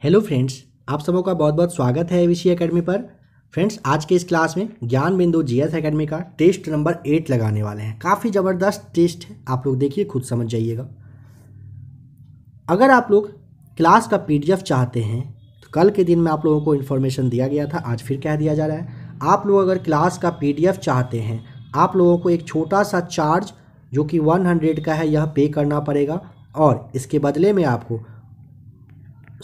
Hello friends, आप सबों का बहुत बहुत स्वागत है एबीसी एकेडमी पर। फ्रेंड्स, आज के इस क्लास में ज्ञान बिंदु जीएस एकेडमी का टेस्ट नंबर 8 लगाने वाले हैं। काफ़ी ज़बरदस्त टेस्ट है, आप लोग देखिए, खुद समझ जाइएगा। अगर आप लोग क्लास का पीडीएफ चाहते हैं तो कल के दिन में आप लोगों को इन्फॉर्मेशन दिया गया था, आज फिर कह दिया जा रहा है। आप लोग अगर क्लास का पीडीएफ चाहते हैं, आप लोगों को एक छोटा सा चार्ज जो कि 100 का है यह पे करना पड़ेगा और इसके बदले में आपको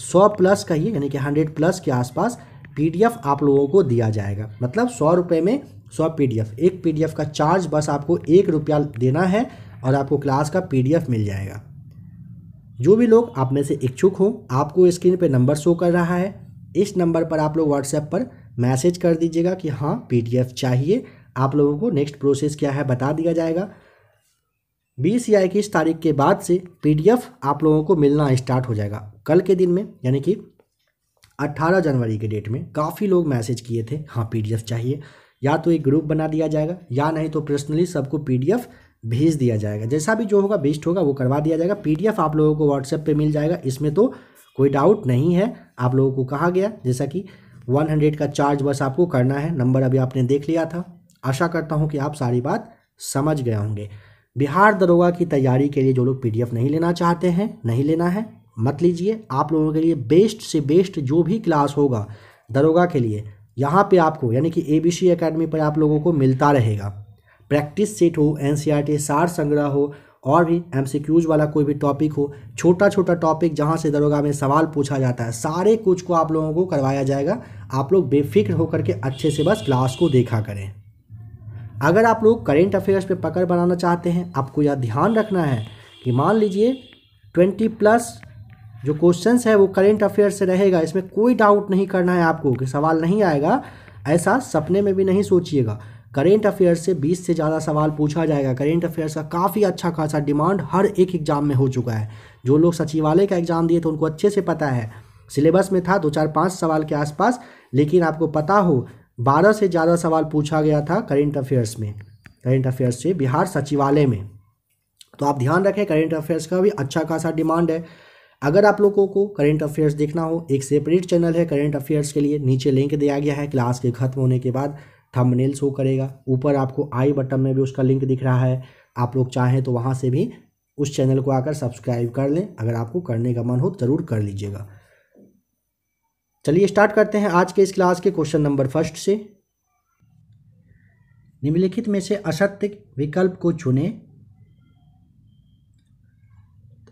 100 प्लस का ही यानी कि 100 प्लस के आसपास पीडीएफ आप लोगों को दिया जाएगा। मतलब 100 रुपये में 100 पीडीएफ। एक पीडीएफ का चार्ज बस आपको 1 रुपया देना है और आपको क्लास का पीडीएफ मिल जाएगा। जो भी लोग आप में से इच्छुक हो, आपको स्क्रीन पे नंबर शो कर रहा है, इस नंबर पर आप लोग व्हाट्सएप पर मैसेज कर दीजिएगा कि हाँ पीडीएफ चाहिए। आप लोगों को नेक्स्ट प्रोसेस क्या है बता दिया जाएगा। 20 या 21 तारीख के बाद से पीडीएफ आप लोगों को मिलना स्टार्ट हो जाएगा। कल के दिन में यानी कि 18 जनवरी के डेट में काफ़ी लोग मैसेज किए थे हाँ पीडीएफ चाहिए। या तो एक ग्रुप बना दिया जाएगा या नहीं तो पर्सनली सबको पीडीएफ भेज दिया जाएगा। जैसा भी जो होगा बेस्ट होगा वो करवा दिया जाएगा। पीडीएफ आप लोगों को व्हाट्सएप पे मिल जाएगा, इसमें तो कोई डाउट नहीं है। आप लोगों को कहा गया जैसा कि 100 का चार्ज बस आपको करना है। नंबर अभी आपने देख लिया था। आशा करता हूँ कि आप सारी बात समझ गए होंगे। बिहार दरोगा की तैयारी के लिए जो लोग पीडीएफ नहीं लेना चाहते हैं, नहीं लेना है, मत लीजिए। आप लोगों के लिए बेस्ट से बेस्ट जो भी क्लास होगा दरोगा के लिए यहाँ पे आपको यानी कि एबीसी एकेडमी पर आप लोगों को मिलता रहेगा। प्रैक्टिस सेट हो, एनसीईआरटी सार संग्रह हो और भी एमसीक्यूज वाला कोई भी टॉपिक हो, छोटा छोटा टॉपिक जहाँ से दरोगा में सवाल पूछा जाता है, सारे कुछ को आप लोगों को करवाया जाएगा। आप लोग बेफिक्र होकर के अच्छे से बस क्लास को देखा करें। अगर आप लोग करेंट अफेयर्स पे पकड़ बनाना चाहते हैं, आपको यह ध्यान रखना है कि मान लीजिए 20 प्लस जो क्वेश्चंस है वो करेंट अफेयर्स से रहेगा। इसमें कोई डाउट नहीं करना है आपको कि सवाल नहीं आएगा, ऐसा सपने में भी नहीं सोचिएगा। करेंट अफेयर्स से 20 से ज़्यादा सवाल पूछा जाएगा। करेंट अफेयर्स का काफ़ी अच्छा खासा डिमांड हर एक एग्जाम में हो चुका है। जो लोग सचिवालय का एग्ज़ाम दिए थे उनको अच्छे से पता है। सिलेबस में था 2 4 5 सवाल के आसपास, लेकिन आपको पता हो 12 से ज़्यादा सवाल पूछा गया था करेंट अफेयर्स में, करेंट अफेयर्स से बिहार सचिवालय में। तो आप ध्यान रखें, करेंट अफेयर्स का भी अच्छा खासा डिमांड है। अगर आप लोगों को करेंट अफेयर्स देखना हो, एक सेपरेट चैनल है करेंट अफेयर्स के लिए, नीचे लिंक दिया गया है। क्लास के खत्म होने के बाद थंबनेल शो करेगा, ऊपर आपको आई बटन में भी उसका लिंक दिख रहा है। आप लोग चाहें तो वहाँ से भी उस चैनल को आकर सब्सक्राइब कर लें। अगर आपको करने का मन हो ज़रूर कर लीजिएगा। चलिए स्टार्ट करते हैं आज के इस क्लास के क्वेश्चन नंबर फर्स्ट से। निम्नलिखित में से असत्य विकल्प को चुनें।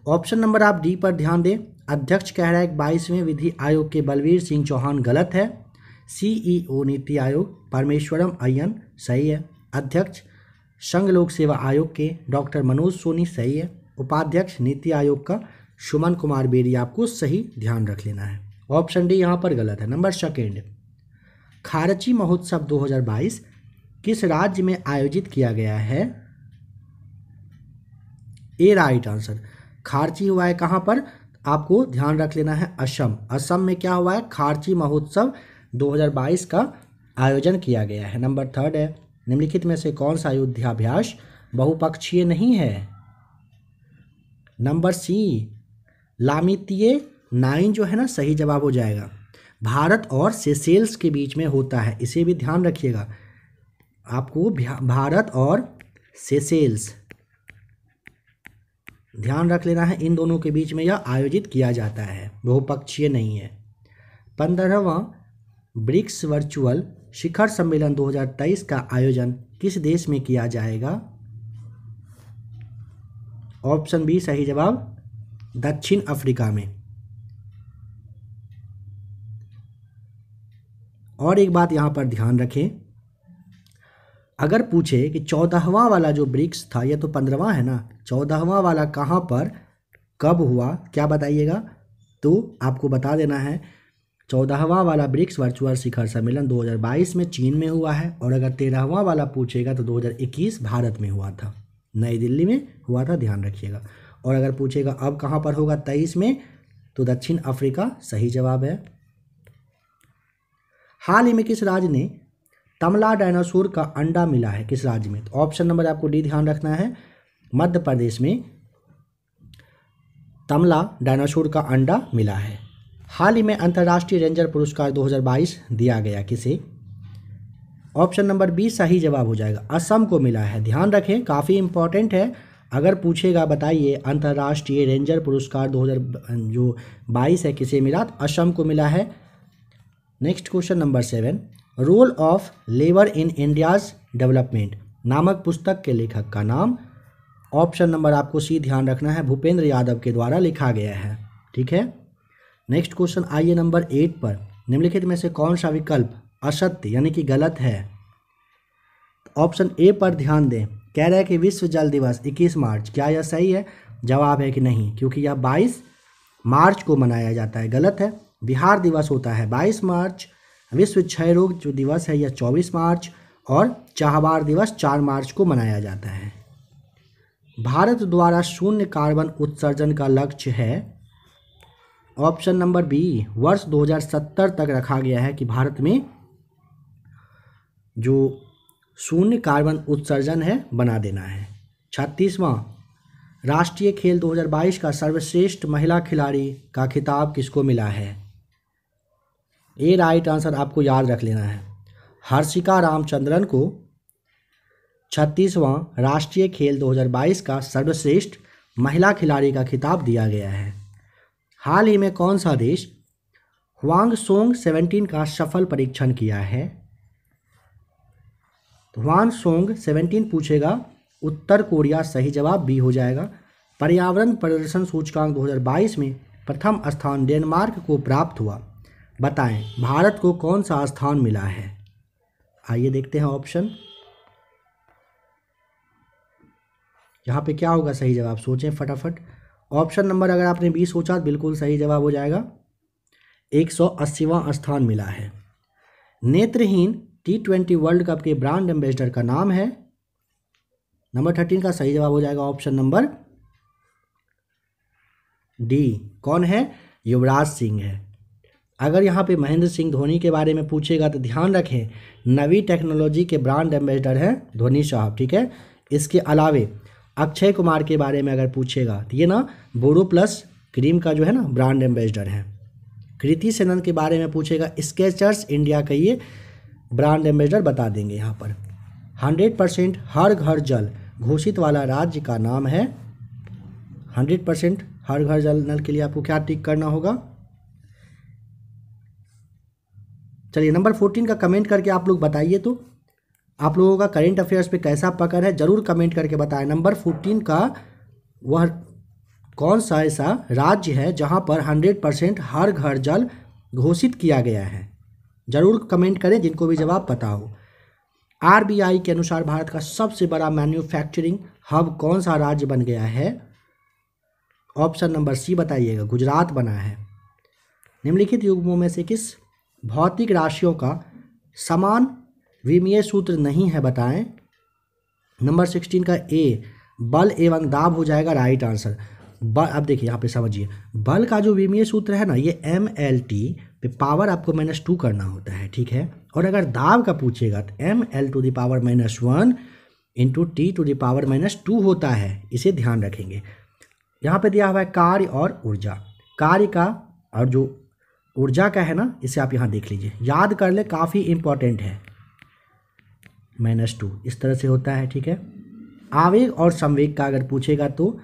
ऑप्शन नंबर आप डी पर ध्यान दें। अध्यक्ष कह रहा है 22वें विधि आयोग के बलवीर सिंह चौहान गलत है। सीईओ नीति आयोग परमेश्वरम अय्यन सही है। अध्यक्ष संघ लोक सेवा आयोग के डॉक्टर मनोज सोनी सही है। उपाध्यक्ष नीति आयोग का सुमन कुमार बेरी आपको सही ध्यान रख लेना है। ऑप्शन डी यहाँ पर गलत है। नंबर सेकेंड, खारची महोत्सव 2022 किस राज्य में आयोजित किया गया है? ए राइट आंसर। खारची हुआ है कहाँ पर? आपको ध्यान रख लेना है असम। असम में क्या हुआ है? खारची महोत्सव 2022 का आयोजन किया गया है। नंबर थर्ड है, निम्नलिखित में से कौन सा युद्धाभ्यास बहुपक्षीय नहीं है? नंबर सी, लामितिये 9 जो है ना, सही जवाब हो जाएगा। भारत और सेशेल्स के बीच में होता है, इसे भी ध्यान रखिएगा। आपको भारत और सेशेल्स ध्यान रख लेना है, इन दोनों के बीच में यह आयोजित किया जाता है, बहुपक्षीय नहीं है। 15वां ब्रिक्स वर्चुअल शिखर सम्मेलन 2023 का आयोजन किस देश में किया जाएगा? ऑप्शन बी सही जवाब, दक्षिण अफ्रीका में। और एक बात यहाँ पर ध्यान रखें, अगर पूछे कि 14वां वाला जो ब्रिक्स था, यह तो 15वां है ना, 14वां वाला कहाँ पर कब हुआ, क्या बताइएगा? तो आपको बता देना है 14वां वाला ब्रिक्स वर्चुअल शिखर सम्मेलन 2022 में चीन में हुआ है। और अगर 13वां वाला पूछेगा तो 2021 भारत में हुआ था, नई दिल्ली में हुआ था, ध्यान रखिएगा। और अगर पूछेगा अब कहाँ पर होगा 23 में, तो दक्षिण अफ्रीका सही जवाब है। हाल ही में किस राज्य ने तमला डायनासोर का अंडा मिला है? किस राज्य में? तो ऑप्शन नंबर आपको डी ध्यान रखना है। मध्य प्रदेश में तमला डायनासोर का अंडा मिला है। हाल ही में अंतर्राष्ट्रीय रेंजर पुरस्कार 2022 दिया गया किसे? ऑप्शन नंबर बी सही जवाब हो जाएगा, असम को मिला है। ध्यान रखें, काफ़ी इंपॉर्टेंट है। अगर पूछेगा बताइए अंतर्राष्ट्रीय रेंजर पुरस्कार 2022 है किसे मिला, तो असम को मिला है। Next question number 7, role of labour in India's development नामक पुस्तक के लेखक का नाम? ऑप्शन नंबर आपको सी ध्यान रखना है, भूपेंद्र यादव के द्वारा लिखा गया है। ठीक है। नेक्स्ट क्वेश्चन आइए नंबर 8 पर, निम्नलिखित में से कौन सा विकल्प असत्य यानी कि गलत है? ऑप्शन ए पर ध्यान दें, कह रहा है कि विश्व जल दिवस 21 मार्च, क्या यह सही है? जवाब है कि नहीं, क्योंकि यह 22 मार्च को मनाया जाता है। गलत है। बिहार दिवस होता है 22 मार्च, विश्व क्षय रोग जो दिवस है यह 24 मार्च और चाहवार दिवस 4 मार्च को मनाया जाता है। भारत द्वारा शून्य कार्बन उत्सर्जन का लक्ष्य है? ऑप्शन नंबर बी, वर्ष 2070 तक रखा गया है कि भारत में जो शून्य कार्बन उत्सर्जन है बना देना है। 36वां राष्ट्रीय खेल 2022 का सर्वश्रेष्ठ महिला खिलाड़ी का खिताब किसको मिला है? ए राइट आंसर आपको याद रख लेना है, हर्षिका रामचंद्रन को 36वां राष्ट्रीय खेल 2022 का सर्वश्रेष्ठ महिला खिलाड़ी का खिताब दिया गया है। हाल ही में कौन सा देश ह्वांगसोंग 17 का सफल परीक्षण किया है? ह्वांगसोंग 17 पूछेगा, उत्तर कोरिया सही जवाब बी हो जाएगा। पर्यावरण प्रदर्शन सूचकांक 2022 में प्रथम स्थान डेनमार्क को प्राप्त हुआ, बताएं भारत को कौन सा स्थान मिला है? आइए देखते हैं ऑप्शन। यहाँ पे क्या होगा सही जवाब, सोचें फटाफट। ऑप्शन नंबर अगर आपने बी सोचा तो बिल्कुल सही जवाब हो जाएगा, 180वां स्थान मिला है। नेत्रहीन T20 वर्ल्ड कप के ब्रांड एम्बेसडर का नाम है? नंबर 13 का सही जवाब हो जाएगा ऑप्शन नंबर डी। कौन है? युवराज सिंह है। अगर यहाँ पे महेंद्र सिंह धोनी के बारे में पूछेगा तो ध्यान रखें, नवी टेक्नोलॉजी के ब्रांड एम्बेसडर हैं धोनी साहब। ठीक है। इसके अलावे अक्षय कुमार के बारे में अगर पूछेगा तो ये ना बोरो प्लस क्रीम का जो है ना ब्रांड एम्बेसडर हैं। कृति सेनन के बारे में पूछेगा, स्केचर्स इंडिया का ये ब्रांड एम्बेसडर बता देंगे यहाँ पर। 100% हर घर जल घोषित वाला राज्य का नाम है? 100% हर घर जल नल के लिए आपको क्या टिक करना होगा? चलिए नंबर 14 का कमेंट करके आप लोग बताइए तो आप लोगों का करेंट अफेयर्स पे कैसा पकड़ है, जरूर कमेंट करके बताएं। नंबर 14 का वह कौन सा ऐसा राज्य है जहां पर 100% हर घर जल घोषित किया गया है? जरूर कमेंट करें जिनको भी जवाब पता हो। आरबीआई के अनुसार भारत का सबसे बड़ा मैन्युफैक्चरिंग हब कौन सा राज्य बन गया है? ऑप्शन नंबर सी बताइएगा, गुजरात बना है। निम्नलिखित युग्मों में से किस भौतिक राशियों का समान विमीय सूत्र नहीं है, बताएं। नंबर 16 का ए बल एवं दाब हो जाएगा राइट आंसर। अब देखिए यहाँ पे समझिए, बल का जो विमीय सूत्र है ना ये MLT पे पावर आपको -2 करना होता है। ठीक है। और अगर दाब का पूछेगा तो ML⁻⁻1 इंटू T⁻⁻2 होता है, इसे ध्यान रखेंगे। यहाँ पे दिया हुआ है कार्य और ऊर्जा। कार्य का और जो ऊर्जा का है ना इसे आप यहाँ देख लीजिए, याद कर ले, काफ़ी इंपॉर्टेंट है। -2 इस तरह से होता है। ठीक है। आवेग और संवेग का अगर पूछेगा तो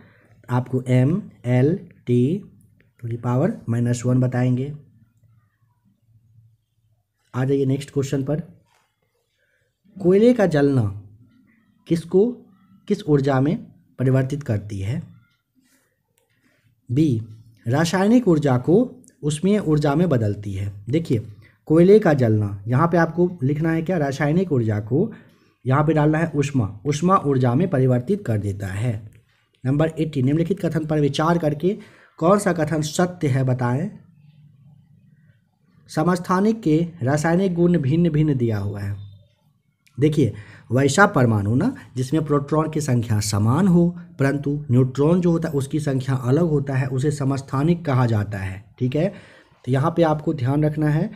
आपको MLT⁻⁻1 बताएंगे। आ जाइए नेक्स्ट क्वेश्चन पर। कोयले का जलना किसको किस ऊर्जा में परिवर्तित करती है? बी रासायनिक ऊर्जा को उष्मीय ऊर्जा में बदलती है। देखिए कोयले का जलना, यहाँ पे आपको लिखना है क्या, रासायनिक ऊर्जा को यहाँ पे डालना है उष्मा ऊर्जा में परिवर्तित कर देता है। नंबर 80 निम्नलिखित कथन पर विचार करके कौन सा कथन सत्य है, बताएं। समस्थानिक के रासायनिक गुण भिन्न भिन्न दिया हुआ है। देखिए वैसा परमाणु ना जिसमें प्रोटॉन की संख्या समान हो परंतु न्यूट्रॉन जो होता है उसकी संख्या अलग होता है, उसे समस्थानिक कहा जाता है। ठीक है। तो यहाँ पे आपको ध्यान रखना है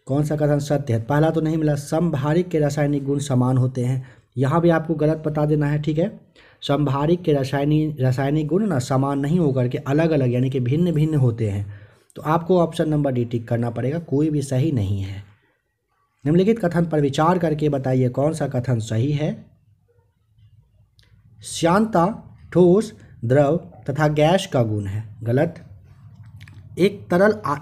कौन सा कथन सत्य है। पहला तो नहीं मिला, समभारिक के रासायनिक गुण समान होते हैं, यहाँ भी आपको गलत बता देना है। ठीक है। समभारिक के रासायनिक गुण ना समान नहीं होकर के अलग अलग यानी कि भिन्न भिन्न होते हैं। तो आपको ऑप्शन नंबर डी टिक करना पड़ेगा, कोई भी सही नहीं है। निम्नलिखित कथन पर विचार करके बताइए कौन सा कथन सही है। श्यानता ठोस, द्रव तथा गैस का गुण है। गलत। एक तरल कह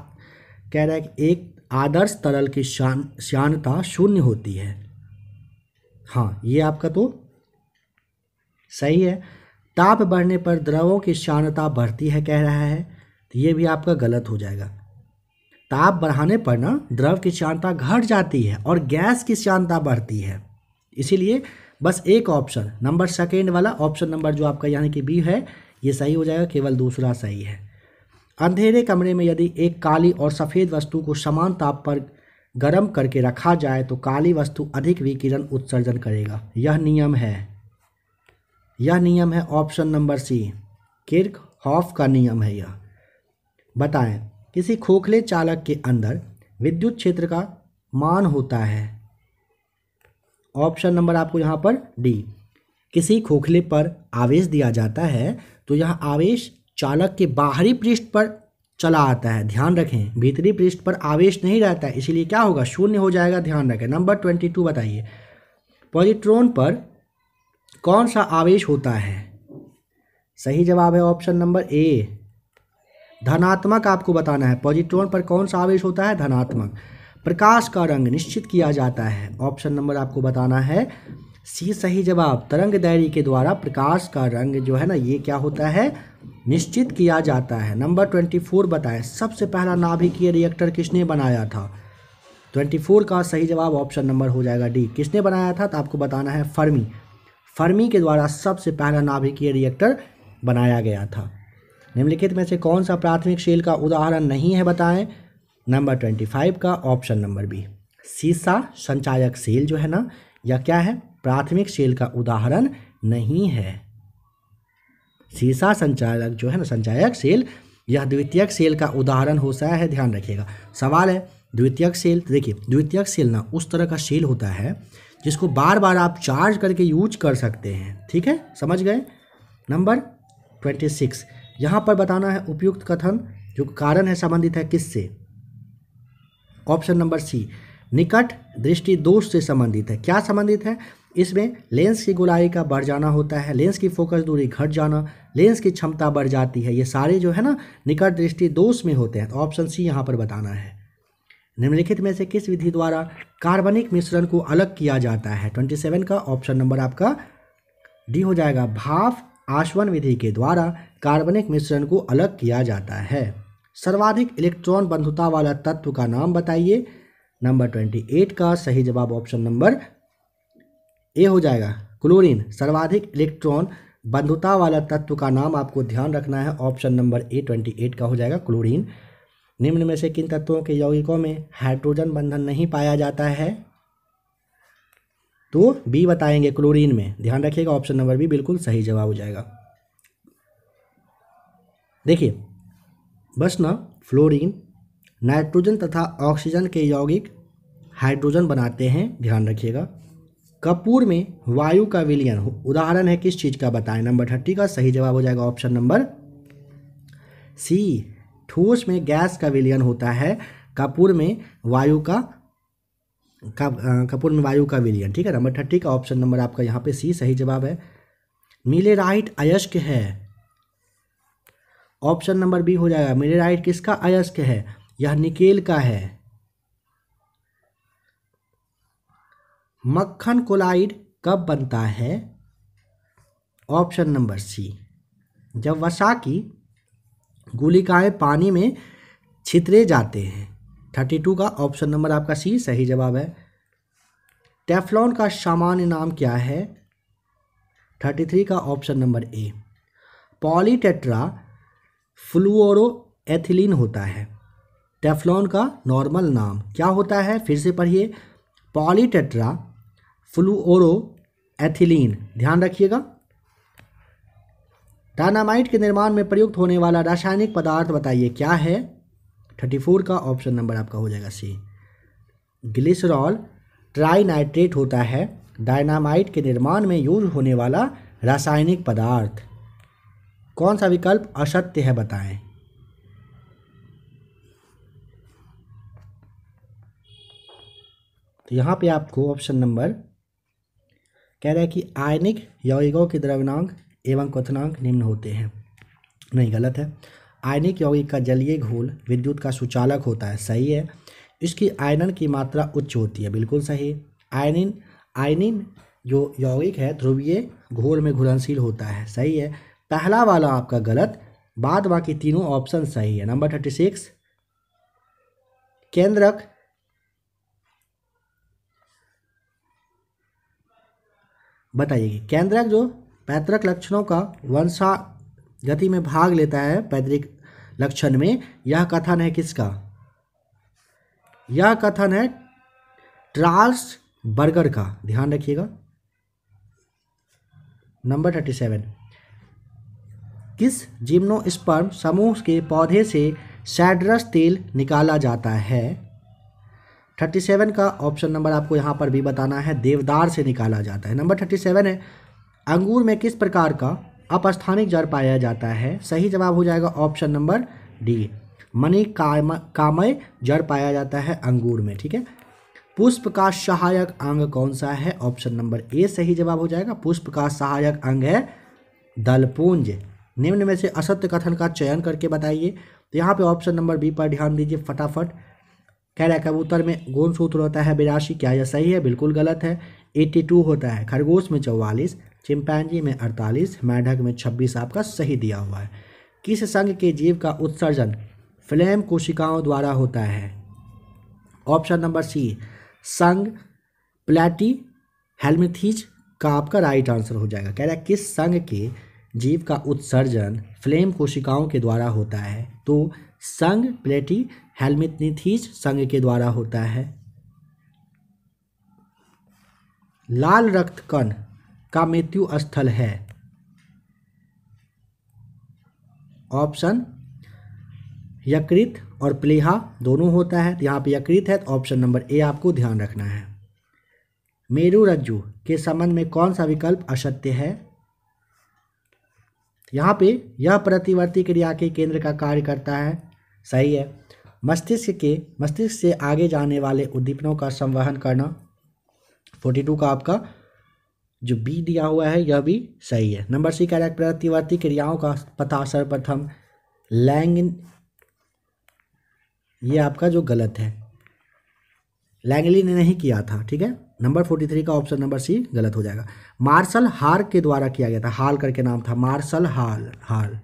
रहा है कि एक आदर्श तरल की श्यानता शून्य होती है। हाँ, ये आपका तो सही है। ताप बढ़ने पर द्रवों की श्यानता बढ़ती है कह रहा है, तो ये भी आपका गलत हो जाएगा। ताप बढ़ाने पर ना द्रव की श्यानता घट जाती है और गैस की श्यानता बढ़ती है। इसीलिए बस एक ऑप्शन नंबर सेकेंड वाला ऑप्शन नंबर जो आपका यानी कि बी है ये सही हो जाएगा, केवल दूसरा सही है। अंधेरे कमरे में यदि एक काली और सफ़ेद वस्तु को समान ताप पर गर्म करके रखा जाए तो काली वस्तु अधिक विकिरण उत्सर्जन करेगा। यह नियम है ऑप्शन नंबर सी, किर्चहॉफ का नियम है यह। बताएं, किसी खोखले चालक के अंदर विद्युत क्षेत्र का मान होता है। ऑप्शन नंबर आपको यहाँ पर डी। किसी खोखले पर आवेश दिया जाता है तो यह आवेश चालक के बाहरी पृष्ठ पर चला आता है। ध्यान रखें, भीतरी पृष्ठ पर आवेश नहीं रहता है, इसीलिए क्या होगा, शून्य हो जाएगा। ध्यान रखें। नंबर 22 बताइए, पॉजिट्रॉन पर कौन सा आवेश होता है। सही जवाब है ऑप्शन नंबर ए, धनात्मक। आपको बताना है पॉजिट्रॉन पर कौन सा आवेश होता है, धनात्मक। प्रकाश का रंग निश्चित किया जाता है। ऑप्शन नंबर आपको बताना है सी सही जवाब। तरंग दैर्घ्य के द्वारा प्रकाश का रंग जो है ना ये क्या होता है, निश्चित किया जाता है। नंबर 24 बताएं, सबसे पहला नाभिकीय रिएक्टर किसने बनाया था। 24 का सही जवाब ऑप्शन नंबर हो जाएगा डी। किसने बनाया था, तो आपको बताना है फर्मी के द्वारा सबसे पहला नाभिकीय रिएक्टर बनाया गया था। निम्नलिखित में से कौन सा प्राथमिक शेल का उदाहरण नहीं है बताएं। नंबर 25 का ऑप्शन नंबर बी, सीसा संचायक शेल जो है ना यह क्या है, प्राथमिक शेल का उदाहरण नहीं है। सीसा संचालक जो है ना, संचायक शेल, यह द्वितीयक शेल का उदाहरण होता है। ध्यान रखिएगा। सवाल है द्वितीयक शेल। देखिए, द्वितीयक शेल ना उस तरह का शेल होता है जिसको बार बार आप चार्ज करके यूज कर सकते हैं। ठीक है, समझ गए। नंबर 26 यहाँ पर बताना है उपयुक्त कथन जो कारण है संबंधित है किससे। ऑप्शन नंबर सी, निकट दृष्टि दोष से संबंधित है। क्या संबंधित है, इसमें लेंस की गोलाई का बढ़ जाना होता है, लेंस की फोकस दूरी घट जाना, लेंस की क्षमता बढ़ जाती है। ये सारे जो है ना निकट दृष्टि दोष में होते हैं। तो ऑप्शन सी यहाँ पर बताना है। निम्नलिखित में से किस विधि द्वारा कार्बनिक मिश्रण को अलग किया जाता है। 27 का ऑप्शन नंबर आपका डी हो जाएगा। भाप आसवन विधि के द्वारा कार्बनिक मिश्रण को अलग किया जाता है। सर्वाधिक इलेक्ट्रॉन बंधुता वाला तत्व का नाम बताइए। नंबर 28 का सही जवाब ऑप्शन नंबर ए हो जाएगा, क्लोरीन। सर्वाधिक इलेक्ट्रॉन बंधुता वाला तत्व का नाम आपको ध्यान रखना है। ऑप्शन नंबर ए 28 का हो जाएगा, क्लोरीन। निम्न में से किन तत्वों के यौगिकों में हाइड्रोजन बंधन नहीं पाया जाता है। तो बी बताएंगे, क्लोरीन में। ध्यान रखिएगा, ऑप्शन नंबर बी बिल्कुल सही जवाब हो जाएगा। देखिए बस ना, फ्लोरीन नाइट्रोजन तथा ऑक्सीजन के यौगिक हाइड्रोजन बनाते हैं। ध्यान रखिएगा। कपूर में वायु का विलयन उदाहरण है किस चीज़ का बताएं। नंबर 30 का सही जवाब हो जाएगा ऑप्शन नंबर सी, ठोस में गैस का विलयन होता है, कपूर में वायु का विलयन। ठीक है, नंबर 30 का ऑप्शन नंबर आपका यहाँ पे सी सही जवाब है। मिलेराइट अयस्क है। ऑप्शन नंबर बी हो जाएगा। मिलेराइट किसका अयस्क है, यह निकेल का है। मक्खन कोलाइड कब बनता है। ऑप्शन नंबर सी, जब वसा की गुलिकाएं पानी में छितरे जाते हैं। 32 का ऑप्शन नंबर आपका सी सही जवाब है। टेफ्लॉन का सामान्य नाम क्या है। 33 का ऑप्शन नंबर ए, पॉलीटेट्रा फ्लुओरोएथिलीन होता है। टेफ्लॉन का नॉर्मल नाम क्या होता है, फिर से पढ़िए, पॉलीटेट्रा फ्लुओरोएथिलीन। ध्यान रखिएगा। डायनामाइट के निर्माण में प्रयुक्त होने वाला रासायनिक पदार्थ बताइए क्या है। 34 का ऑप्शन नंबर आपका हो जाएगा सी, ग्लिसरॉल ट्राइनाइट्रेट होता है डायनामाइट के निर्माण में यूज होने वाला रासायनिक पदार्थ। कौन सा विकल्प असत्य है बताएं। तो यहाँ पे आपको ऑप्शन नंबर कह रहा है कि आयनिक यौगिकों के द्रव्यनांक एवं क्वथनांक निम्न होते हैं। नहीं, गलत है। आयनिक यौगिक का जलीय घोल विद्युत का सुचालक होता है, सही है। इसकी आयनन की मात्रा उच्च होती है, बिल्कुल सही। आयनिन जो यौगिक है ध्रुवीय घोल में घुलनशील होता है, सही है। पहला वाला आपका गलत, बाद बाकी तीनों ऑप्शन सही है। नंबर 36 केंद्रक बताइए। केंद्रक जो पैतृक लक्षणों का वंशागति में भाग लेता है पैतृक लक्षण में, यह कथन है किसका? यह कथन है चार्ल्स बर्गर का, ध्यान रखिएगा। नंबर 37 किस जिम्नोस्पर्म समूह के पौधे से सैडरस तेल निकाला जाता है? 37 का ऑप्शन नंबर आपको यहाँ पर भी बताना है, देवदार से निकाला जाता है। नंबर 37 है अंगूर में किस प्रकार का अपस्थानिक जड़ पाया जाता है? सही जवाब हो जाएगा ऑप्शन नंबर डी, मणि कामय जड़ पाया जाता है अंगूर में, ठीक है। पुष्प का सहायक अंग कौन सा है? ऑप्शन नंबर ए सही जवाब हो जाएगा। पुष्प का सहायक अंग है दलपुंज। निम्न में से असत्य कथन का चयन करके बताइए। तो यहाँ पे ऑप्शन नंबर बी पर ध्यान दीजिए फटाफट। कह रहा है कबूतर में गुणसूत्र होता है 82, क्या यह सही है? बिल्कुल गलत है। 82 होता है। खरगोश में 44, चिंपैंजी में 48, मेंढक में 26 आपका सही दिया हुआ है। किस संघ के जीव का उत्सर्जन फ्लेम कोशिकाओं द्वारा होता है? ऑप्शन नंबर सी संघ प्लेटी हेल्मिथीज का आपका राइट आंसर हो जाएगा। कह रहा है किस संघ के जीव का उत्सर्जन फ्लेम कोशिकाओं के द्वारा होता है? तो संघ प्लेटी हेल्मिथीज संघ के द्वारा होता है। लाल रक्त कण का मृत्यु स्थल है? ऑप्शन यकृत और प्लीहा दोनों होता है। यहाँ पे यकृत है तो ऑप्शन नंबर ए आपको ध्यान रखना है। मेरुरज्जु के संबंध में कौन सा विकल्प असत्य है? यहाँ पे यह प्रतिवर्ती क्रिया के केंद्र का कार्य करता है, सही है। मस्तिष्क से आगे जाने वाले उद्दीपनों का संवहन करना, 42 का आपका जो बी दिया हुआ है यह भी सही है। नंबर सी कह रहा है प्रतिवर्ती क्रियाओं का पता सर्वप्रथम लैंग, ये आपका जो गलत है, लैंगली ने नहीं किया था, ठीक है। नंबर 43 का ऑप्शन नंबर सी गलत हो जाएगा। मार्शल हार के द्वारा किया गया था, हाल करके नाम था, मार्शल हाल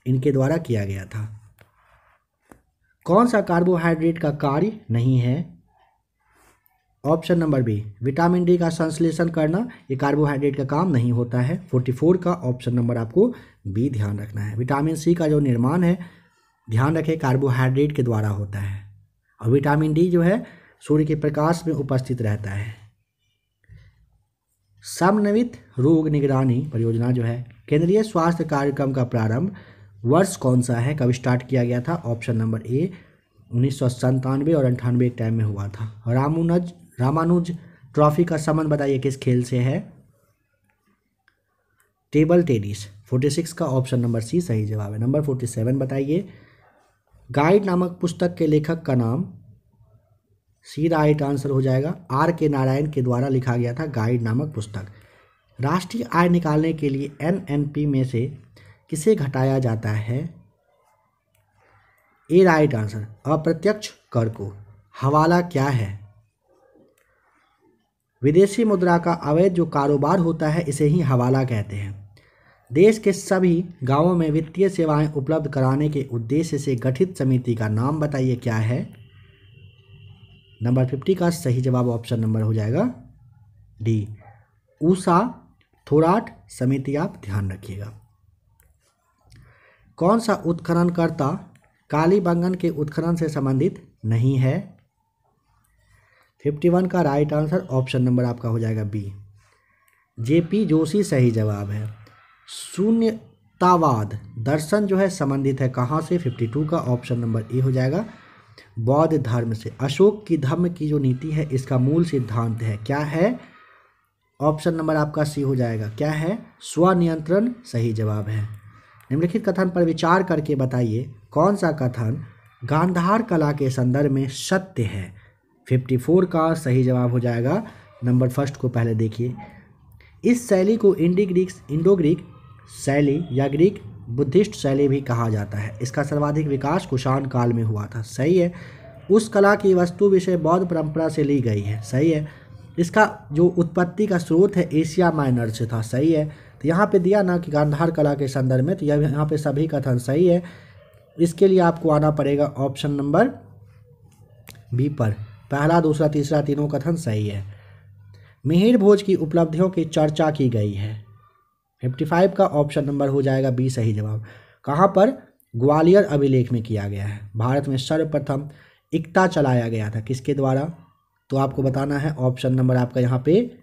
इनके द्वारा किया गया था। कौन सा कार्बोहाइड्रेट का कार्य नहीं है? Option number B vitamin D का संश्लेषण करना, ये कार्बोहाइड्रेट का काम नहीं होता है। 44 का ऑप्शन नंबर आपको बी ध्यान रखना है। विटामिन सी का जो निर्माण है ध्यान रखें कार्बोहाइड्रेट के द्वारा होता है, और विटामिन डी जो है सूर्य के प्रकाश में उपस्थित रहता है। समन्वित रोग निगरानी परियोजना जो है केंद्रीय स्वास्थ्य कार्यक्रम का प्रारंभ वर्ष कौन सा है, कब स्टार्ट किया गया था? ऑप्शन नंबर ए 1997 और 98 टाइम में हुआ था। रामानुज ट्रॉफी का संबंध बताइए किस खेल से है? Table tennis. 46 का ऑप्शन नंबर सी सही जवाब है। नंबर 47 बताइए गाइड नामक पुस्तक के लेखक का नाम? सी राइट आंसर हो जाएगा। आर के नारायण के द्वारा लिखा गया था गाइड नामक पुस्तक। राष्ट्रीय आय निकालने के लिए एनएनपी में से किसे घटाया जाता है? ए राइट आंसर अप्रत्यक्ष कर को। हवाला क्या है? विदेशी मुद्रा का अवैध जो कारोबार होता है इसे ही हवाला कहते हैं। देश के सभी गांवों में वित्तीय सेवाएं उपलब्ध कराने के उद्देश्य से गठित समिति का नाम बताइए क्या है? नंबर 50 का सही जवाब ऑप्शन नंबर हो जाएगा डी ऊषा थोराट समिति, आप ध्यान रखिएगा। कौन सा उत्खननकर्ता कालीबंगन के उत्खनन से संबंधित नहीं है? 51 का राइट आंसर ऑप्शन नंबर आपका हो जाएगा बी जेपी जोशी सही जवाब है। शून्यतावाद दर्शन जो है संबंधित है कहाँ से? 52 का ऑप्शन नंबर ए हो जाएगा बौद्ध धर्म से। अशोक की धम्म की जो नीति है इसका मूल सिद्धांत है, क्या है? ऑप्शन नंबर आपका सी हो जाएगा, क्या है? स्वनियंत्रण सही जवाब है। निम्नलिखित कथन पर विचार करके बताइए कौन सा कथन गांधार कला के संदर्भ में सत्य है। 54 का सही जवाब हो जाएगा नंबर फर्स्ट को पहले देखिए। इस शैली को इंडो ग्रीक शैली या ग्रीक बुद्धिस्ट शैली भी कहा जाता है। इसका सर्वाधिक विकास कुषाण काल में हुआ था। सही है। उस कला की वस्तु विषय बौद्ध परंपरा से ली गई है। सही है। इसका जो उत्पत्ति का स्रोत है एशिया माइनर से था। सही है। तो यहाँ पे दिया ना कि गांधार कला के संदर्भ में, तो यह यहाँ पे सभी कथन सही है। इसके लिए आपको आना पड़ेगा ऑप्शन नंबर बी पर। पहला, दूसरा, तीसरा तीनों कथन सही है। मिहिर भोज की उपलब्धियों की चर्चा की गई है। 55 का ऑप्शन नंबर हो जाएगा बी सही जवाब। कहाँ पर? ग्वालियर अभिलेख में किया गया है। भारत में सर्वप्रथम इक्ता चलाया गया था, किसके द्वारा? तो आपको बताना है ऑप्शन नंबर आपका यहाँ पे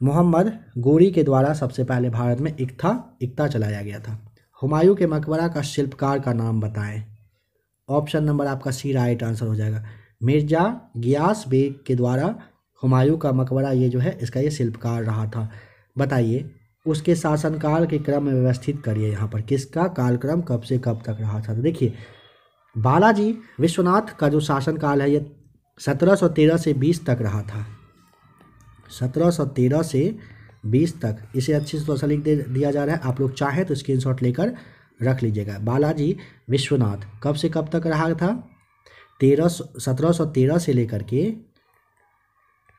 मोहम्मद गोरी के द्वारा सबसे पहले भारत में इक्ता चलाया गया था। हुमायूं के मकबरा का शिल्पकार का नाम बताएं। ऑप्शन नंबर आपका सी राइट आंसर हो जाएगा। मिर्जा गियास बेग के द्वारा हुमायूं का मकबरा ये जो है इसका ये शिल्पकार रहा था। बताइए उसके शासनकाल के क्रम में व्यवस्थित करिए। यहाँ पर किसका कालक्रम कब से कब तक रहा था? तो देखिए बालाजी विश्वनाथ का जो शासनकाल है ये 1713 से 20 तक रहा था। 1713 से 20 तक। इसे अच्छे से थोड़ा सा लिख दिया जा रहा है, आप लोग चाहें तो स्क्रीनशॉट लेकर रख लीजिएगा। बालाजी विश्वनाथ कब से कब तक रहा था? 1713 से लेकर के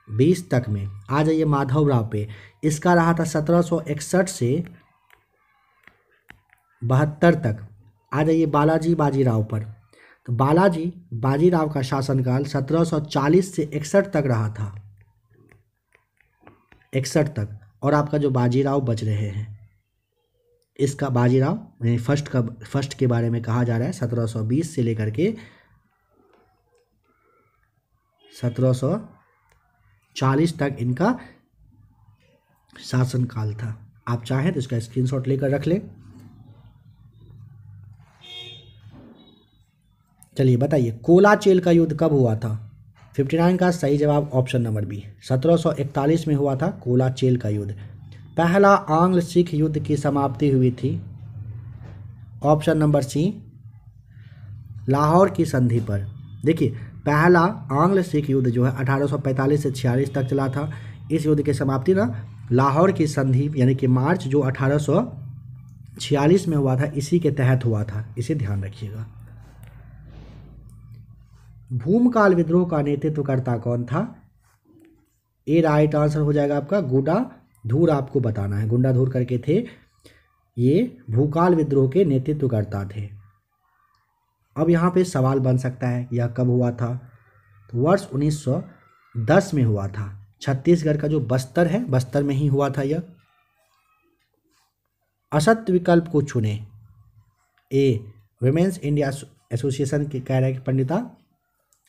20 तक में। आ जाइए माधवराव पे, इसका रहा था 1761 से 72 तक। आ जाइए बालाजी बाजीराव पर, तो बालाजी बाजीराव का शासनकाल 1740 से 61 तक रहा था। 61 तक। और आपका जो बाजीराव बच रहे हैं, इसका बाजीराव यानी फर्स्ट के बारे में कहा जा रहा है 1720 से लेकर के 1740 तक इनका शासनकाल था। आप चाहें तो इसका स्क्रीनशॉट लेकर रख लें। चलिए बताइए कोलाचेल का युद्ध कब हुआ था? 59 का सही जवाब ऑप्शन नंबर बी। 1741 में हुआ था कोलाचेल का युद्ध। पहला आंग्ल सिख युद्ध की समाप्ति हुई थी। ऑप्शन नंबर सी लाहौर की संधि पर। देखिए पहला आंग्ल सिख युद्ध जो है 1845 से 46 तक चला था। इस युद्ध की समाप्ति ना लाहौर की संधि यानी कि मार्च जो 1846 में हुआ था, इसी के तहत हुआ था। इसे ध्यान रखिएगा। भूमकाल विद्रोह का नेतृत्वकर्ता कौन था? ए राइट आंसर हो जाएगा आपका गुंडाधुर। आपको बताना है गुंडाधुर करके थे, ये भूकाल विद्रोह के नेतृत्वकर्ता थे। अब यहाँ पे सवाल बन सकता है यह कब हुआ था? तो वर्ष 1910 में हुआ था। छत्तीसगढ़ का जो बस्तर है, बस्तर में ही हुआ था यह। असत्य विकल्प को चुने। ए विमेंस इंडिया एसोसिएशन के कह रहे हैं पंडिता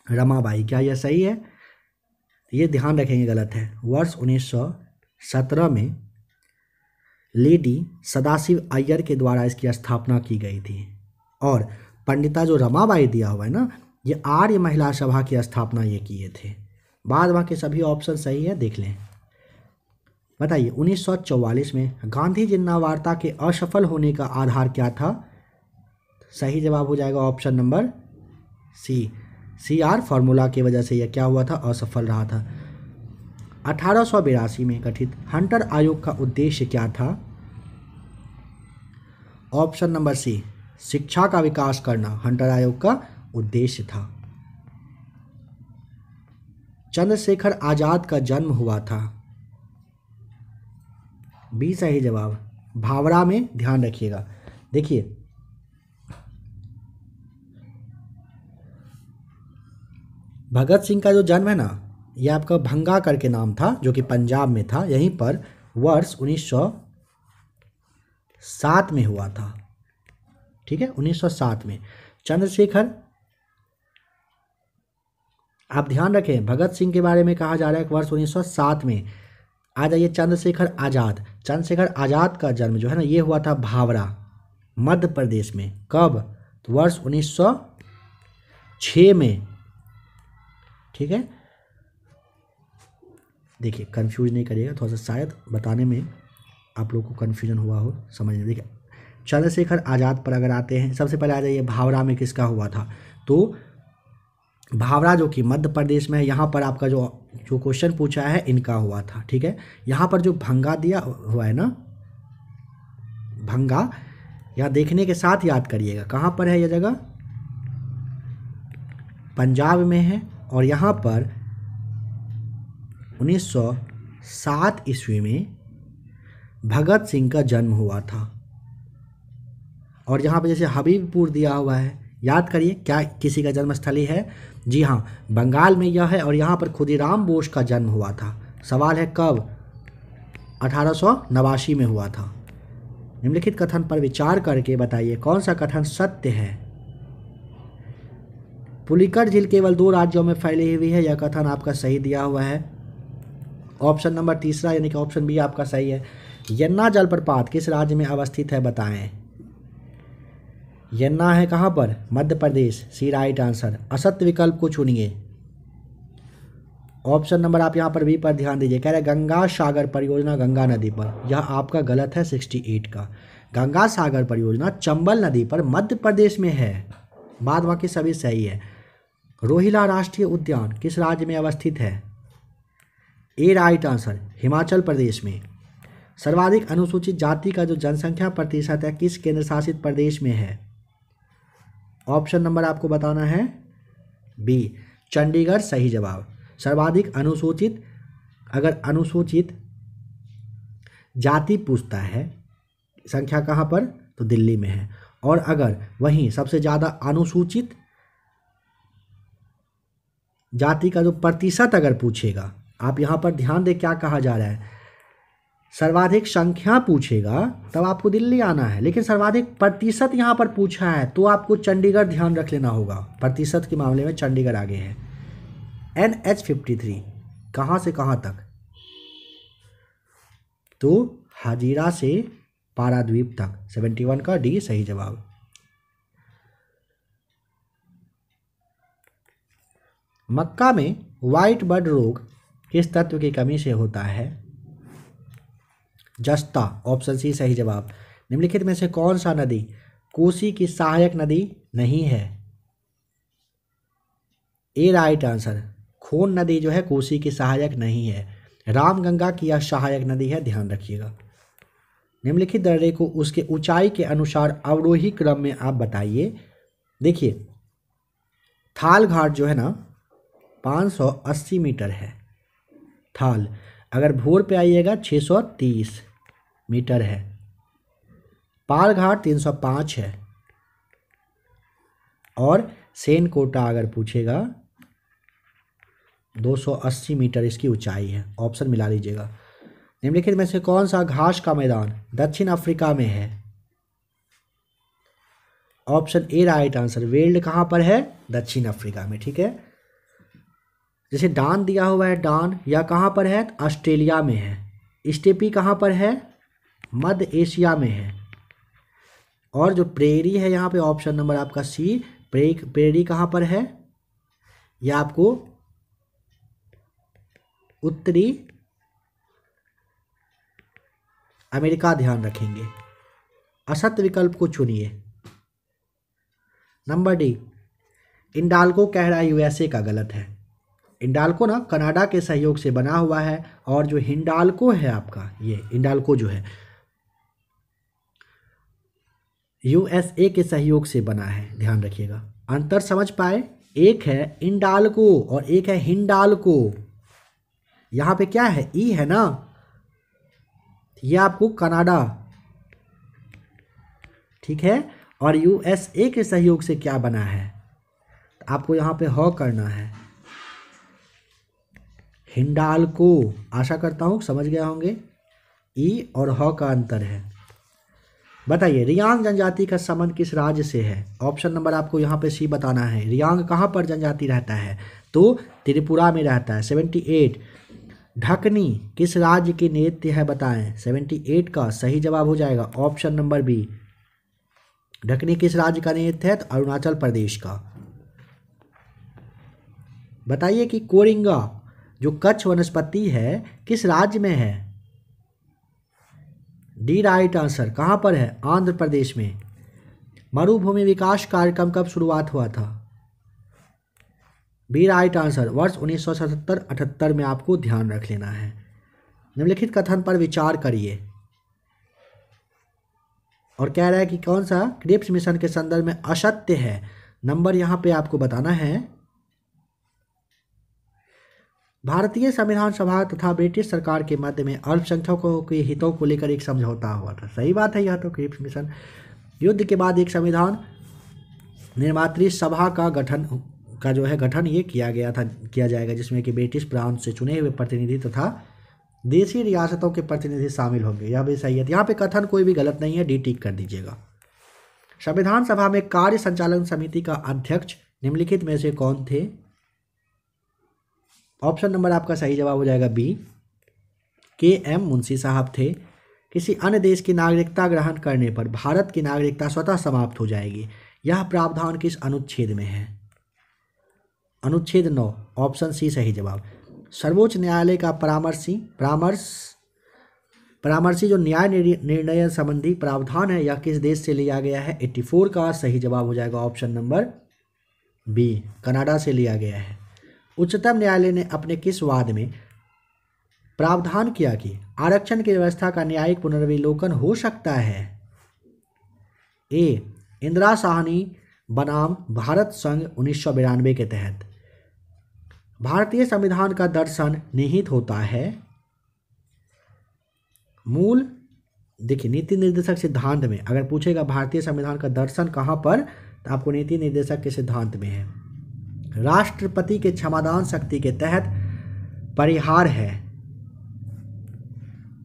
रमाबाई, क्या यह सही है? ये ध्यान रखेंगे गलत है। वर्ष 1917 में लेडी सदाशिव अय्यर के द्वारा इसकी स्थापना की गई थी। और पंडिता जो रमाबाई दिया हुआ है ना, ये आर्य महिला सभा की स्थापना ये किए थे। बाद बाकी सभी ऑप्शन सही है, देख लें। बताइए 1944 में गांधी जिन्ना वार्ता के असफल होने का आधार क्या था? सही जवाब हो जाएगा option number C. CR formula की वजह से यह क्या हुआ था? असफल रहा था। 1882 में गठित हंटर आयोग का उद्देश्य क्या था? ऑप्शन नंबर सी शिक्षा का विकास करना हंटर आयोग का उद्देश्य था। चंद्रशेखर आजाद का जन्म हुआ था। बी सही जवाब। भावरा में, ध्यान रखिएगा। देखिए भगत सिंह का जो जन्म है ना, यह आपका भंगा करके नाम था जो कि पंजाब में था। यहीं पर वर्ष 1907 में हुआ था। ठीक है, 1907 में। चंद्रशेखर, आप ध्यान रखें भगत सिंह के बारे में कहा जा रहा है कि वर्ष 1907 में। आ जाइए चंद्रशेखर आज़ाद। चंद्रशेखर आज़ाद का जन्म जो है ना, ये हुआ था भावरा मध्य प्रदेश में। कब? तो वर्ष 1906 में। ठीक है, देखिए कंफ्यूज नहीं करिएगा, थोड़ा सा शायद बताने में आप लोग को कन्फ्यूजन हुआ हो, समझ नहीं। देखिए चंद्रशेखर आज़ाद पर अगर आते हैं, सबसे पहले आ जाइए भावरा में किसका हुआ था, तो भावरा जो कि मध्य प्रदेश में है, यहाँ पर आपका जो क्वेश्चन पूछा है इनका हुआ था। ठीक है, यहाँ पर जो भंगा दिया हुआ है ना, भंगा, यहाँ देखने के साथ याद करिएगा कहाँ पर है यह जगह, पंजाब में है। और यहाँ पर 1907 ईस्वी में भगत सिंह का जन्म हुआ था। और यहाँ पर जैसे हबीबपुर दिया हुआ है, याद करिए क्या किसी का जन्मस्थली है, जी हाँ बंगाल में यह है। और यहाँ पर खुदीराम बोस का जन्म हुआ था। सवाल है कब, 1889 में हुआ था। निम्नलिखित कथन पर विचार करके बताइए कौन सा कथन सत्य है। पुलिकट झील केवल 2 राज्यों में फैली हुई है, यह कथन आपका सही दिया हुआ है। ऑप्शन नंबर तीसरा यानी कि ऑप्शन बी आपका सही है। यन्ना जलप्रपात किस राज्य में अवस्थित है बताएं। यन्ना है कहाँ पर, मध्य प्रदेश, सी राइट आंसर। असत्य विकल्प को चुनिए। ऑप्शन नंबर आप यहाँ पर बी पर ध्यान दीजिए, कह रहे गंगा सागर परियोजना गंगा नदी पर, यह आपका गलत है 68 का। गंगा सागर परियोजना चंबल नदी पर मध्य प्रदेश में है, बाद बाकी सभी सही है। रोहिला राष्ट्रीय उद्यान किस राज्य में अवस्थित है, ए राइट आंसर, हिमाचल प्रदेश में। सर्वाधिक अनुसूचित जाति का जो जनसंख्या प्रतिशत है किस केंद्र शासित प्रदेश में है, ऑप्शन नंबर आपको बताना है बी, चंडीगढ़ सही जवाब। सर्वाधिक अनुसूचित, अगर अनुसूचित जाति पूछता है संख्या कहाँ पर, तो दिल्ली में है। और अगर वहीं सबसे ज़्यादा अनुसूचित जाति का जो प्रतिशत अगर पूछेगा, आप यहाँ पर ध्यान दें क्या कहा जा रहा है, सर्वाधिक संख्या पूछेगा तब आपको दिल्ली आना है, लेकिन सर्वाधिक प्रतिशत यहाँ पर पूछा है तो आपको चंडीगढ़ ध्यान रख लेना होगा। प्रतिशत के मामले में चंडीगढ़ आगे है। NH53 कहाँ से कहाँ तक, तो हाजीरा से पाराद्वीप तक, 71 का डी सही जवाब। मक्का में व्हाइट बर्ड रोग किस तत्व की कमी से होता है, जस्ता, ऑप्शन सी सही जवाब। निम्नलिखित में से कौन सा नदी कोसी की सहायक नदी नहीं है, ए राइट आंसर, खोन नदी जो है कोसी की सहायक नहीं है, रामगंगा की यह सहायक नदी है, ध्यान रखिएगा। निम्नलिखित दर्रे को उसके ऊंचाई के अनुसार अवरोही क्रम में आप बताइए। देखिए थाल घाट जो है ना 580 मीटर है थाल, अगर भोर पे आइएगा 630 मीटर है, पाल घाट 305 है, और सेन कोटा अगर पूछेगा 280 मीटर इसकी ऊंचाई है। ऑप्शन मिला लीजिएगा। निम्नलिखित में से कौन सा घास का मैदान दक्षिण अफ्रीका में है, option A right answer, weld कहाँ पर है, दक्षिण अफ्रीका में। ठीक है, जैसे डान दिया हुआ है, डान या कहाँ पर है, ऑस्ट्रेलिया में है। स्टेपी कहाँ पर है, मध्य एशिया में है। और जो प्रेरी है यहाँ पे ऑप्शन नंबर आपका सी, प्रेरी कहाँ पर है, यह आपको उत्तरी अमेरिका, ध्यान रखेंगे। असत्य विकल्प को चुनिए। नंबर डी, इंडाल्को कह रहा है यूएसए का, गलत है। इंडाल्को ना कनाडा के सहयोग से बना हुआ है, और जो हिंडाल्को है आपका, ये इंडाल्को जो है यूएसए के सहयोग से बना है, ध्यान रखिएगा। अंतर समझ पाए, एक है इंडाल्को और एक है हिंडाल्को। यहाँ पे क्या है, ई है ना, ये आपको कनाडा, ठीक है, और यूएसए के सहयोग से क्या बना है, आपको यहाँ पे ह करना है, हिंडाल्को। आशा करता हूँ समझ गया होंगे, ई और ह का अंतर है। बताइए रियांग जनजाति का संबंध किस राज्य से है, ऑप्शन नंबर आपको यहाँ पे सी बताना है। रियांग कहाँ पर जनजाति रहता है, तो त्रिपुरा में रहता है, 78। ढकनी किस राज्य की नृत्य है बताएं, 78 का सही जवाब हो जाएगा ऑप्शन नंबर बी। ढकनी किस राज्य का नृत्य है, तो अरुणाचल प्रदेश का। बताइए कि कोरिंगा जो कच्छ वनस्पति है किस राज्य में है, डी राइट आंसर। कहाँ पर है? आंध्र प्रदेश में। मरुभूमि विकास कार्यक्रम कब शुरुआत हुआ था? बी राइट आंसर, वर्ष 1977-78 में आपको ध्यान रख लेना है। निम्नलिखित कथन पर विचार करिए। और कह रहा है कि कौन सा क्रिप्स मिशन के संदर्भ में असत्य है। नंबर यहां पे आपको बताना है। भारतीय संविधान सभा तथा ब्रिटिश सरकार के मध्य में अल्पसंख्यकों के हितों को लेकर एक समझौता हुआ था। सही बात है, यह तो क्रिप्स मिशन। युद्ध के बाद एक संविधान निर्मात्री सभा का गठन ये किया जाएगा, जिसमें कि ब्रिटिश प्रांत से चुने हुए प्रतिनिधि तथा देशी रियासतों के प्रतिनिधि शामिल होंगे। यह भी सही है। यहाँ पे कथन कोई भी गलत नहीं है, डी टिक कर दीजिएगा। संविधान सभा में कार्य संचालन समिति का अध्यक्ष निम्नलिखित में से कौन थे? ऑप्शन नंबर आपका सही जवाब हो जाएगा बी, के.एम. मुंशी साहब थे। किसी अन्य देश की नागरिकता ग्रहण करने पर भारत की नागरिकता स्वतः समाप्त हो जाएगी। यह प्रावधान किस अनुच्छेद में है? अनुच्छेद 9, ऑप्शन सी सही जवाब। सर्वोच्च न्यायालय का परामर्शी जो न्याय निर्णय संबंधी प्रावधान है, यह किस देश से लिया गया है? 84 का सही जवाब हो जाएगा ऑप्शन नंबर बी, कनाडा से लिया गया है। उच्चतम न्यायालय ने अपने किस वाद में प्रावधान किया कि आरक्षण की व्यवस्था का न्यायिक पुनर्विलोकन हो सकता है? ए, इंदिरा साहनी बनाम भारत संघ 1992 के तहत। भारतीय संविधान का दर्शन निहित होता है मूल, देखिए नीति निर्देशक सिद्धांत में। अगर पूछेगा भारतीय संविधान का दर्शन कहाँ पर, तो आपको नीति निर्देशक के सिद्धांत में है। राष्ट्रपति के क्षमादान शक्ति के तहत परिहार है।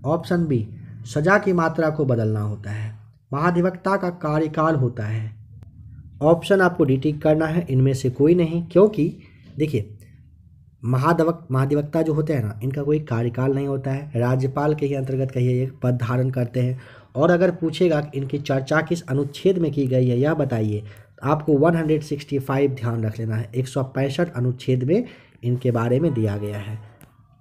ऑप्शन बी, सजा की मात्रा को बदलना होता है। महाधिवक्ता का कार्यकाल होता है। ऑप्शन आपको डी टिक करना है, इनमें से कोई नहीं, क्योंकि देखिए महाधिवक्ता जो होते हैं ना, इनका कोई कार्यकाल नहीं होता है। राज्यपाल के ही अंतर्गत कहिए एक पद धारण करते हैं। और अगर पूछेगा कि इनकी चर्चा किस अनुच्छेद में की गई है, यह बताइए, तो आपको 165 ध्यान रख लेना है। 165 अनुच्छेद में इनके बारे में दिया गया है।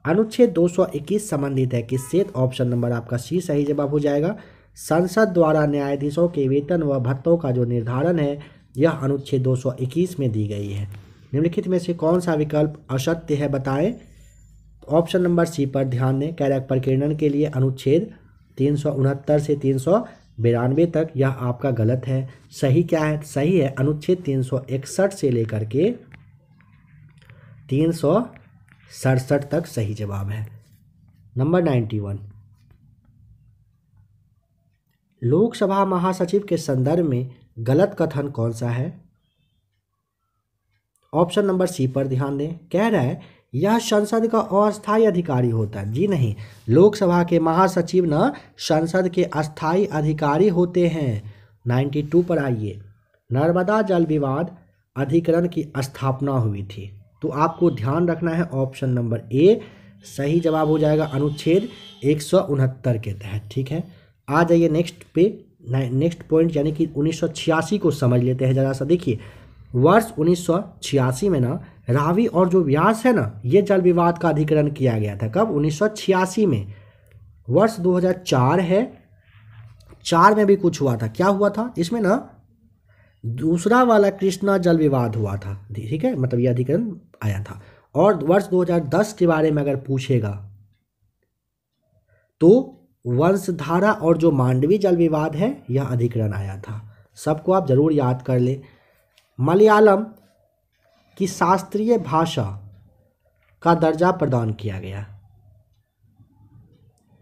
अनुच्छेद 221 संबंधित है किससे? ऑप्शन नंबर आपका सी सही जवाब हो जाएगा। संसद द्वारा न्यायाधीशों के वेतन व भत्तों का जो निर्धारण है, यह अनुच्छेद 221 में दी गई है। निम्नलिखित में से कौन सा विकल्प असत्य है बताएं? ऑप्शन नंबर सी पर ध्यान दें। कह रहा है प्रकीर्णन के लिए अनुच्छेद 369 से 392 तक, यह आपका गलत है। सही क्या है? सही है अनुच्छेद 361 से लेकर के 367 तक सही जवाब है। नंबर 91, लोकसभा महासचिव के संदर्भ में गलत कथन कौन सा है? ऑप्शन नंबर सी पर ध्यान दें। कह रहा है यह संसद का अस्थायी अधिकारी होता है। जी नहीं, लोकसभा के महासचिव न संसद के अस्थायी अधिकारी होते हैं। 92 पर आइए। नर्मदा जल विवाद अधिकरण की स्थापना हुई थी, तो आपको ध्यान रखना है ऑप्शन नंबर ए सही जवाब हो जाएगा अनुच्छेद 169 के तहत। ठीक है, आ जाइए नेक्स्ट पॉइंट, यानी कि 1986 को समझ लेते हैं जरा सा। देखिए वर्ष 1986 में ना रावी और जो व्यास है ना, ये जल विवाद का अधिकरण किया गया था। कब? 1986 में। वर्ष 2004 है, 4 में भी कुछ हुआ था। क्या हुआ था इसमें ना? दूसरा वाला कृष्णा जल विवाद हुआ था। ठीक है, मतलब ये अधिकरण आया था। और वर्ष 2010 के बारे में अगर पूछेगा तो वंशधारा और जो मांडवी जल विवाद है, यह अधिकरण आया था। सबको आप जरूर याद कर ले। मलयालम की शास्त्रीय भाषा का दर्जा प्रदान किया गया,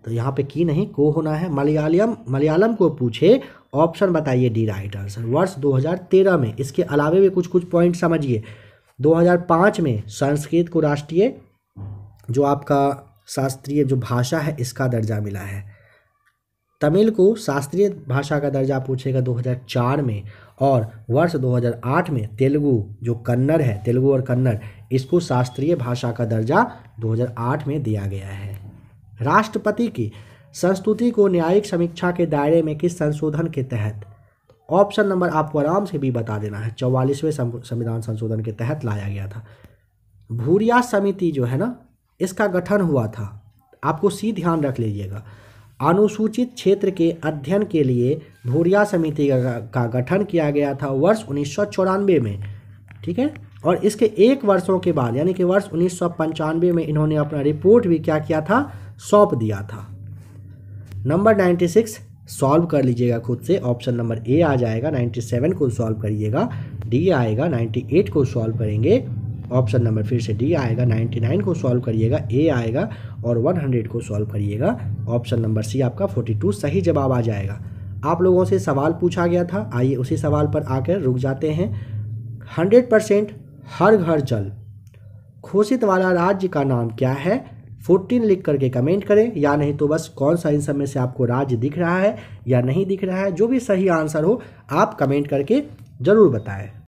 तो यहाँ पे की नहीं को होना है। मलयालम को पूछे, ऑप्शन बताइए डी राइट आंसर। वर्ष 2013 में। इसके अलावे भी कुछ पॉइंट समझिए। 2005 में संस्कृत को राष्ट्रीय जो आपका शास्त्रीय जो भाषा है, इसका दर्जा मिला है। तमिल को शास्त्रीय भाषा का दर्जा पूछेगा 2004 में। और वर्ष 2008 में तेलुगु जो कन्नड़ है, तेलुगु और कन्नड़, इसको शास्त्रीय भाषा का दर्जा 2008 में दिया गया है। राष्ट्रपति की संस्तुति को न्यायिक समीक्षा के दायरे में किस संशोधन के तहत? ऑप्शन नंबर आपको आराम से भी बता देना है, 44वें संविधान संशोधन के तहत लाया गया था। भूरिया समिति जो है ना, इसका गठन हुआ था। आपको सी ध्यान रख लीजिएगा। अनुसूचित क्षेत्र के अध्ययन के लिए भूरिया समिति का गठन किया गया था वर्ष 1994 में। ठीक है, और इसके 1 वर्षों के बाद यानी कि वर्ष 1995 में इन्होंने अपना रिपोर्ट भी क्या किया था, सौंप दिया था। नंबर 96 सॉल्व कर लीजिएगा खुद से। ऑप्शन नंबर ए आ जाएगा, 97 को सॉल्व करिएगा, डी आएगा, 98 को सॉल्व करेंगे, ऑप्शन नंबर फिर से डी आएगा, 99 को सॉल्व करिएगा, ए आएगा, और 100 को सॉल्व करिएगा, ऑप्शन नंबर सी आपका 42 सही जवाब आ जाएगा। आप लोगों से सवाल पूछा गया था, आइए उसी सवाल पर आकर रुक जाते हैं। 100% हर घर जल घोषित वाला राज्य का नाम क्या है? 14 लिख करके कमेंट करें, या नहीं तो बस कौन सा इन सब में से आपको राज्य दिख रहा है या नहीं दिख रहा है, जो भी सही आंसर हो आप कमेंट करके ज़रूर बताएं।